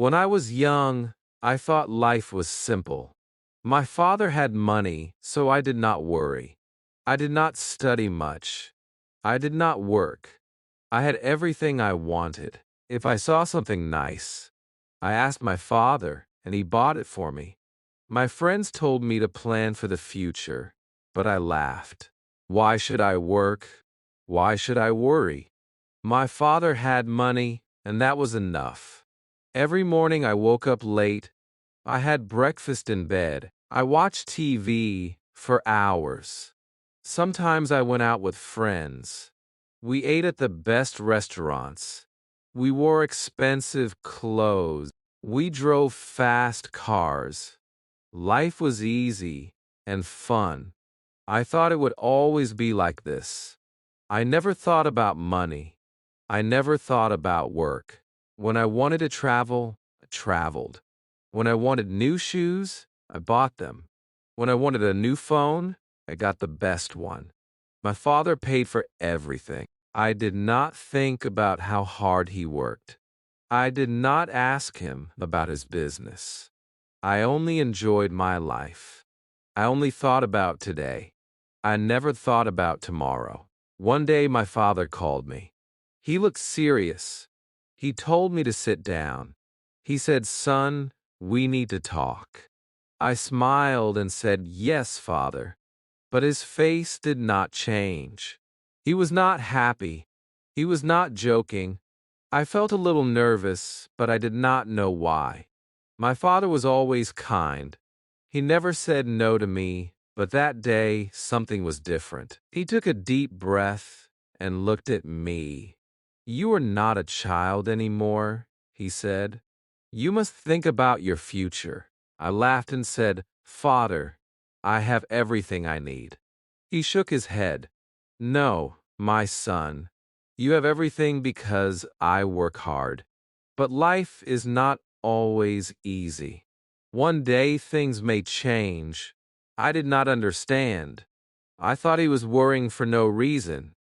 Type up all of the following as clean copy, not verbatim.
When I was young, I thought life was simple. My father had money, so I did not worry. I did not study much. I did not work. I had everything I wanted. If I saw something nice, I asked my father, and he bought it for me. My friends told me to plan for the future, but I laughed. Why should I work? Why should I worry? My father had money, and that was enough. Every morning I woke up late. I had breakfast in bed. I watched TV for hours. Sometimes I went out with friends. We ate at the best restaurants. We wore expensive clothes. We drove fast cars. Life was easy and fun. I thought it would always be like this. I never thought about money. I never thought about work. When I wanted to travel, I traveled. When I wanted new shoes, I bought them. When I wanted a new phone, I got the best one. My father paid for everything. I did not think about how hard he worked. I did not ask him about his business. I only enjoyed my life. I only thought about today. I never thought about tomorrow. One day my father called me. He looked serious. He told me to sit down. He said, "Son, we need to talk." I smiled and said, "Yes, Father." But his face did not change. He was not happy. He was not joking. I felt a little nervous, but I did not know why. My father was always kind. He never said no to me, but that day something was different. He took a deep breath and looked at me. "You are not a child anymore," he said. "You must think about your future." I laughed and said, "Father, I have everything I need." He shook his head. "No, my son. You have everything because I work hard. But life is not always easy. One day things may change." I did not understand. I thought he was worrying for no reason.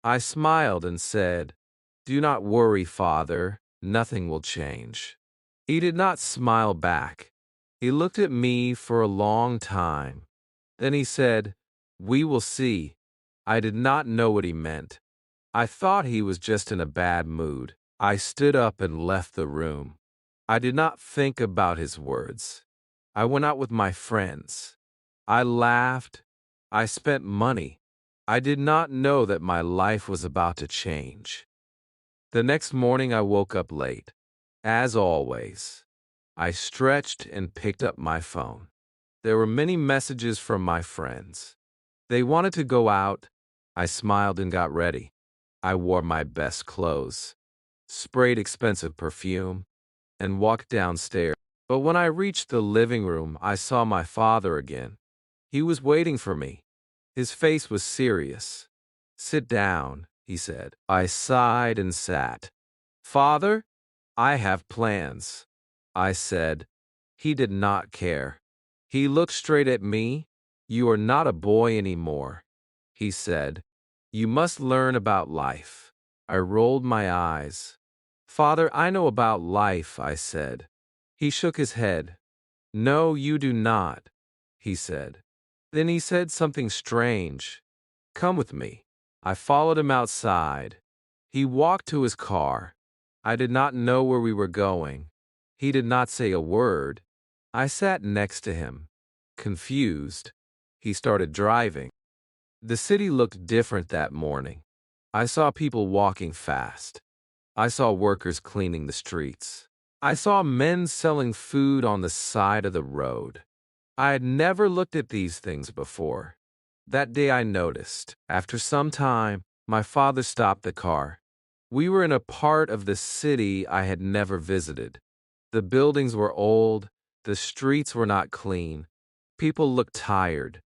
I smiled and said, "Do not worry, Father. Nothing will change." He did not smile back. He looked at me for a long time. Then he said, "We will see." I did not know what he meant. I thought he was just in a bad mood. I stood up and left the room. I did not think about his words. I went out with my friends. I laughed. I spent money. I did not know that my life was about to change. The next morning I woke up late. As always, I stretched and picked up my phone. There were many messages from my friends. They wanted to go out. I smiled and got ready. I wore my best clothes, sprayed expensive perfume, and walked downstairs. But when I reached the living room, I saw my father again. He was waiting for me. His face was serious. "Sit down," he said. I sighed and sat. "Father, I have plans," I said. He did not care. He looked straight at me. "You are not a boy anymore," he said. "You must learn about life." I rolled my eyes. "Father, I know about life," I said. He shook his head. "No, you do not," he said. Then he said something strange. "Come with me." I followed him outside. He walked to his car. I did not know where we were going. He did not say a word. I sat next to him, confused. He started driving. The city looked different that morning. I saw people walking fast. I saw workers cleaning the streets. I saw men selling food on the side of the road. I had never looked at these things before. That day I noticed. After some time, my father stopped the car. We were in a part of the city I had never visited. The buildings were old. The streets were not clean. People looked tired.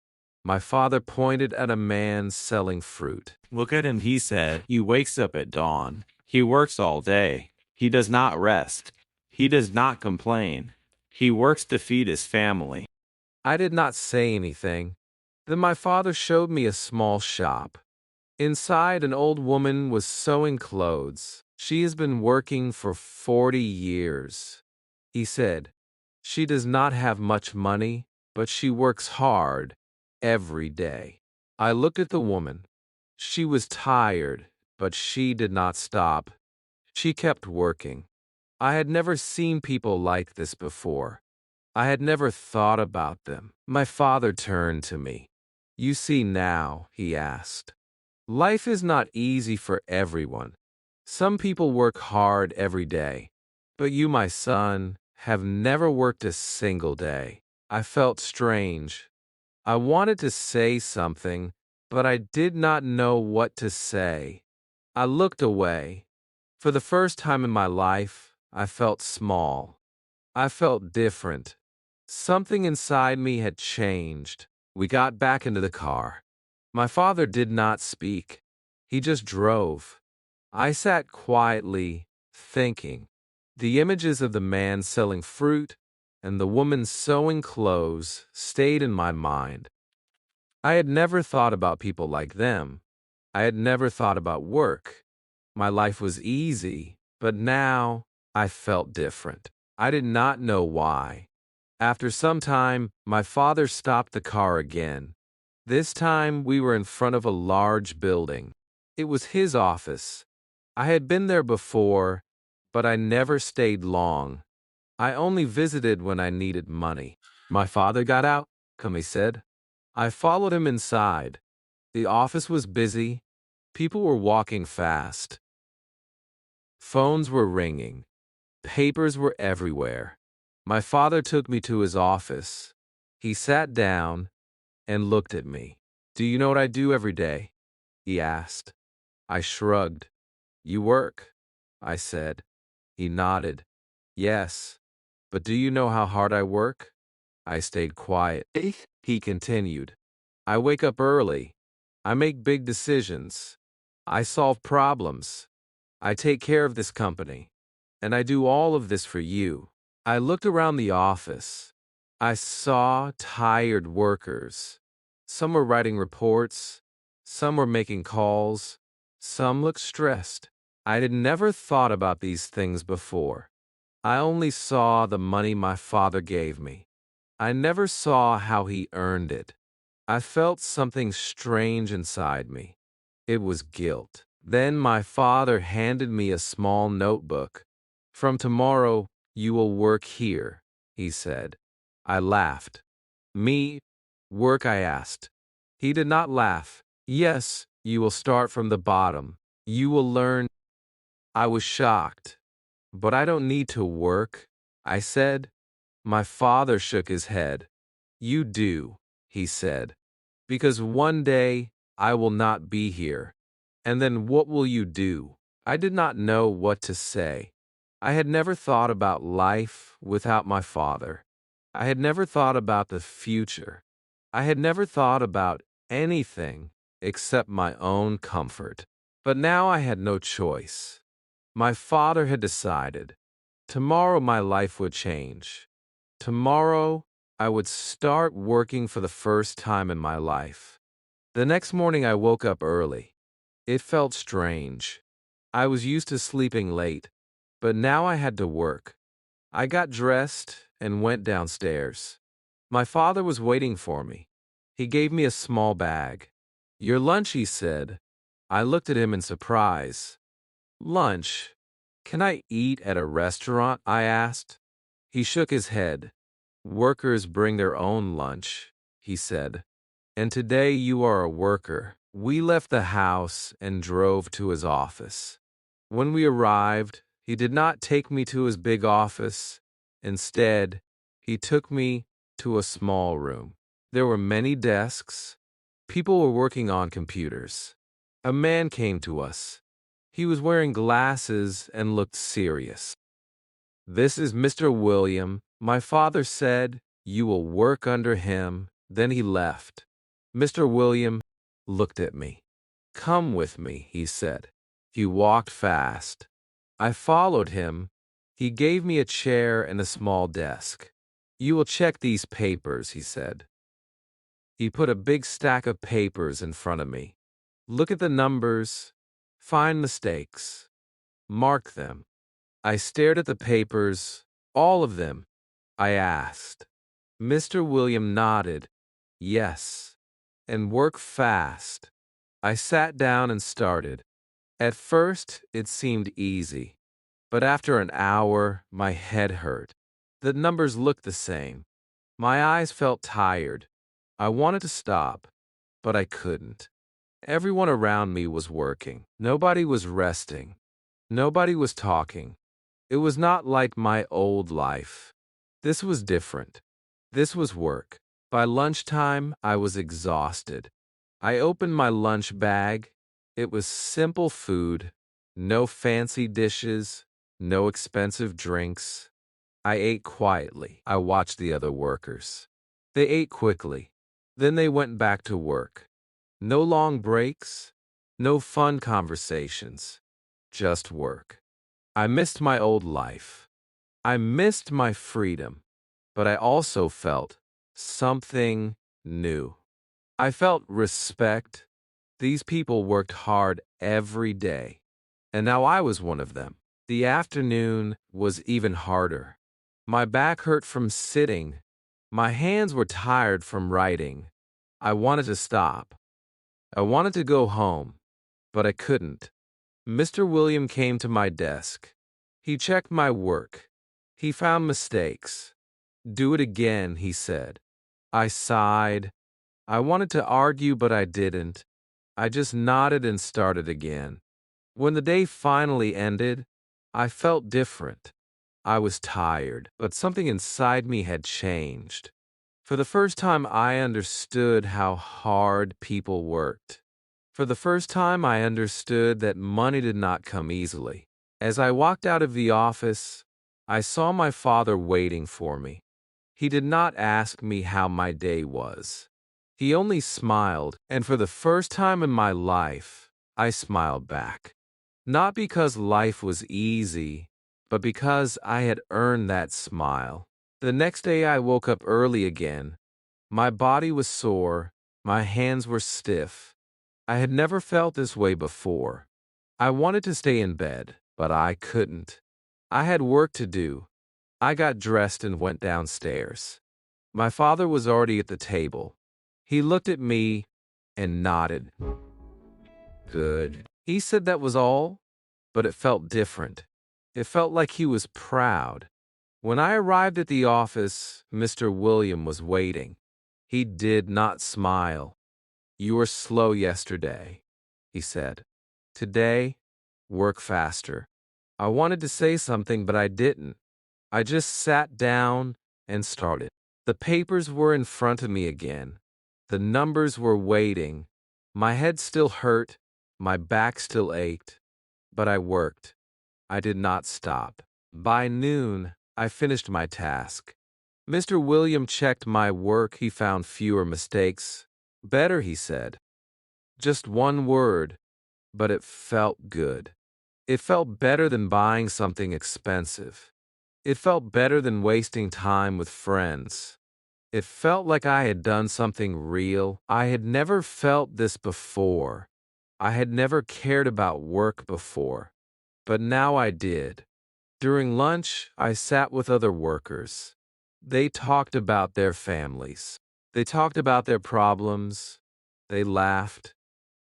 My father pointed at a man selling fruit. "Look at him," he said. "He wakes up at dawn. He works all day. He does not rest. He does not complain. He works to feed his family." I did not say anything. Then my father showed me a small shop. Inside, an old woman was sewing clothes. She has been working for 40 years. He said, "She does not have much money, but she works hard every day." I looked at the woman. She was tired, but she did not stop. She kept working. I had never seen people like this before. I had never thought about them. My father turned to me. "You see now," he asked. "Life is not easy for everyone. Some people work hard every day. But you, my son, have never worked a single day." I felt strange. I wanted to say something, but I did not know what to say. I looked away. For the first time in my life, I felt small. I felt different. Something inside me had changed. We got back into the car. My father did not speak. He just drove. I sat quietly, thinking. The images of the man selling fruit and the woman sewing clothes stayed in my mind. I had never thought about people like them. I had never thought about work. My life was easy, but now I felt different. I did not know why. After some time, my father stopped the car again. This time, we were in front of a large building. It was his office. I had been there before, but I never stayed long. I only visited when I needed money. My father got out, he said. I followed him inside. The office was busy. People were walking fast. Phones were ringing. Papers were everywhere. My father took me to his office. He sat down and looked at me. "Do you know what I do every day?" he asked. I shrugged. "You work," I said. He nodded. "Yes, but do you know how hard I work?" I stayed quiet. He continued. "I wake up early. I make big decisions. I solve problems. I take care of this company. And I do all of this for you." I looked around the office. I saw tired workers. Some were writing reports. Some were making calls. Some looked stressed. I had never thought about these things before. I only saw the money my father gave me. I never saw how he earned it. I felt something strange inside me. It was guilt. Then my father handed me a small notebook. "From tomorrow, you will work here," he said. I laughed. "Me? Work?" I asked. He did not laugh. "Yes, you will start from the bottom. You will learn." I was shocked. "But I don't need to work," I said. My father shook his head. "You do," he said, "because one day I will not be here. And then what will you do?" I did not know what to say. I had never thought about life without my father. I had never thought about the future. I had never thought about anything except my own comfort. But now I had no choice. My father had decided. Tomorrow my life would change. Tomorrow I would start working for the first time in my life. The next morning I woke up early. It felt strange. I was used to sleeping late, but now I had to work. I got dressed and went downstairs. My father was waiting for me. He gave me a small bag. "Your lunch," he said. I looked at him in surprise. "Lunch? Can I eat at a restaurant?" I asked. He shook his head. "Workers bring their own lunch," he said. "And today you are a worker." We left the house and drove to his office. When we arrived, he did not take me to his big office. Instead, he took me to a small room. There were many desks. People were working on computers. A man came to us. He was wearing glasses and looked serious. "This is Mr. William," my father said. "You will work under him." Then he left. Mr. William looked at me. "Come with me," he said. He walked fast. I followed him. He gave me a chair and a small desk. "You will check these papers," he said. He put a big stack of papers in front of me. "Look at the numbers. Find mistakes. Mark them." I stared at the papers. All of them? I asked. Mr. William nodded. Yes. And work fast. I sat down and started. At first, it seemed easy. But after an hour, my head hurt. The numbers looked the same. My eyes felt tired. I wanted to stop, but I couldn't. Everyone around me was working. Nobody was resting. Nobody was talking. It was not like my old life. This was different. This was work. By lunchtime, I was exhausted. I opened my lunch bag. It was simple food, no fancy dishes, no expensive drinks. I ate quietly. I watched the other workers. They ate quickly. Then they went back to work. No long breaks, no fun conversations, just work. I missed my old life. I missed my freedom, but I also felt something new. I felt respect. These people worked hard every day, and now I was one of them. The afternoon was even harder. My back hurt from sitting. My hands were tired from writing. I wanted to stop. I wanted to go home, but I couldn't. Mr. William came to my desk. He checked my work. He found mistakes. Do it again, he said. I sighed. I wanted to argue, but I didn't. I just nodded and started again. When the day finally ended, I felt different. I was tired, but something inside me had changed. For the first time, I understood how hard people worked. For the first time, I understood that money did not come easily. As I walked out of the office, I saw my father waiting for me. He did not ask me how my day was. He only smiled, and for the first time in my life, I smiled back. Not because life was easy, but because I had earned that smile. The next day I woke up early again. My body was sore, my hands were stiff. I had never felt this way before. I wanted to stay in bed, but I couldn't. I had work to do. I got dressed and went downstairs. My father was already at the table. He looked at me and nodded. Good. He said that was all, but it felt different. It felt like he was proud. When I arrived at the office, Mr. William was waiting. He did not smile. You were slow yesterday, he said. Today, work faster. I wanted to say something, but I didn't. I just sat down and started. The papers were in front of me again. The numbers were waiting. My head still hurt. My back still ached. But I worked. I did not stop. By noon, I finished my task. Mr. William checked my work. He found fewer mistakes. Better, he said. Just one word, but it felt good. It felt better than buying something expensive. It felt better than wasting time with friends. It felt like I had done something real. I had never felt this before. I had never cared about work before. But now I did. During lunch, I sat with other workers. They talked about their families. They talked about their problems. They laughed.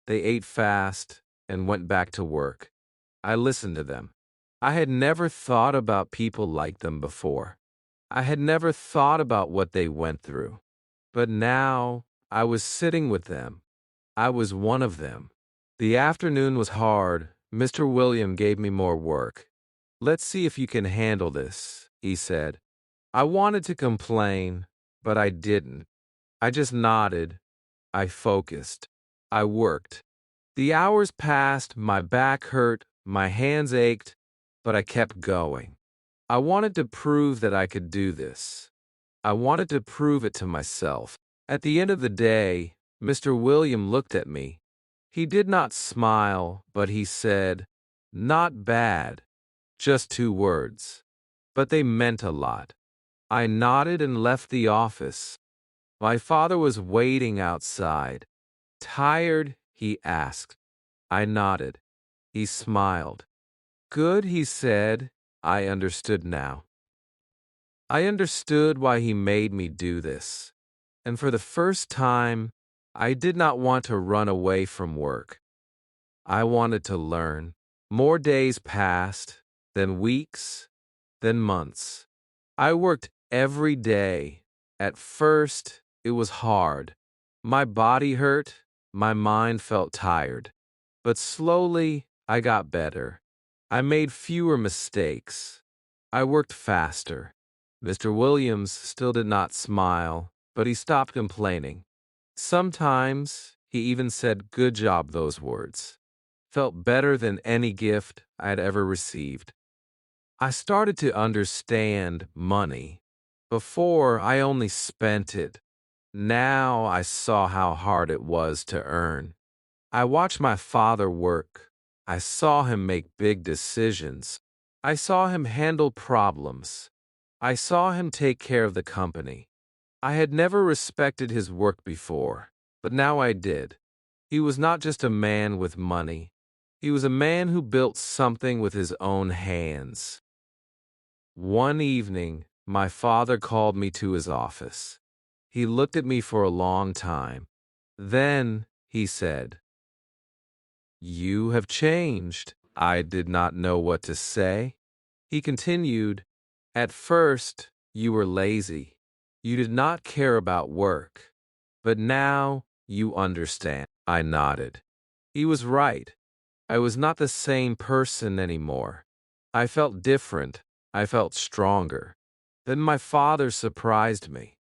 They ate fast and went back to work. I listened to them. I had never thought about people like them before. I had never thought about what they went through. But now I was sitting with them. I was one of them. The afternoon was hard. Mr. William gave me more work. Let's see if you can handle this, he said. I wanted to complain, but I didn't. I just nodded. I focused. I worked. The hours passed, my back hurt, my hands ached, but I kept going. I wanted to prove that I could do this. I wanted to prove it to myself. At the end of the day, Mr. William looked at me. He did not smile, but he said, "Not bad." Just 2 words. But they meant a lot. I nodded and left the office. My father was waiting outside. Tired? He asked. I nodded. He smiled. Good, he said. I understood now. I understood why he made me do this. And for the first time, I did not want to run away from work. I wanted to learn. More days passed, then weeks, then months. I worked every day. At first, it was hard. My body hurt, my mind felt tired. But slowly, I got better. I made fewer mistakes. I worked faster. Mr. Williams still did not smile, but he stopped complaining. Sometimes, he even said, "Good job," those words. Felt better than any gift I had ever received. I started to understand money. Before, I only spent it. Now I saw how hard it was to earn. I watched my father work. I saw him make big decisions. I saw him handle problems. I saw him take care of the company. I had never respected his work before, but now I did. He was not just a man with money. He was a man who built something with his own hands. One evening, my father called me to his office. He looked at me for a long time. Then he said, "You have changed." I did not know what to say. He continued, "At first, you were lazy. You did not care about work. But now you understand." I nodded. He was right. I was not the same person anymore. I felt different. I felt stronger. Then my father surprised me.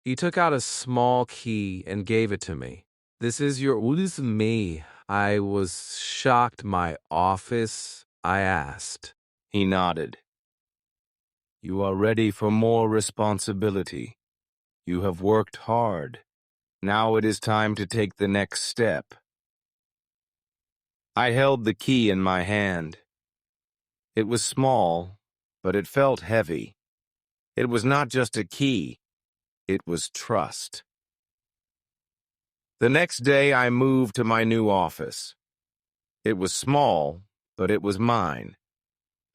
He took out a small key and gave it to me. "This is your what is me?" I was shocked. "My office?" I asked. He nodded. "You are ready for more responsibility. You have worked hard. Now it is time to take the next step." I held the key in my hand. It was small, but it felt heavy. It was not just a key. It was trust. The next day, I moved to my new office. It was small, but it was mine.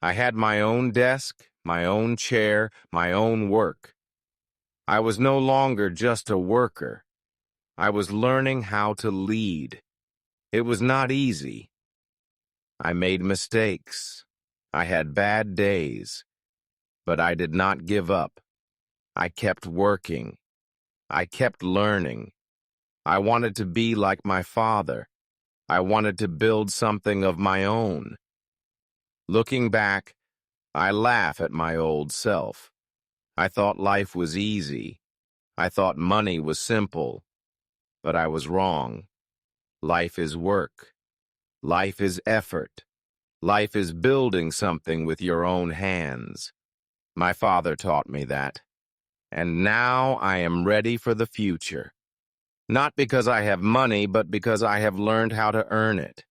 I had my own desk, my own chair, my own work. I was no longer just a worker. I was learning how to lead. It was not easy. I made mistakes. I had bad days. But I did not give up. I kept working. I kept learning. I wanted to be like my father. I wanted to build something of my own. Looking back, I laugh at my old self. I thought life was easy. I thought money was simple. But I was wrong. Life is work. Life is effort. Life is building something with your own hands. My father taught me that. And now I am ready for the future. Not because I have money, but because I have learned how to earn it.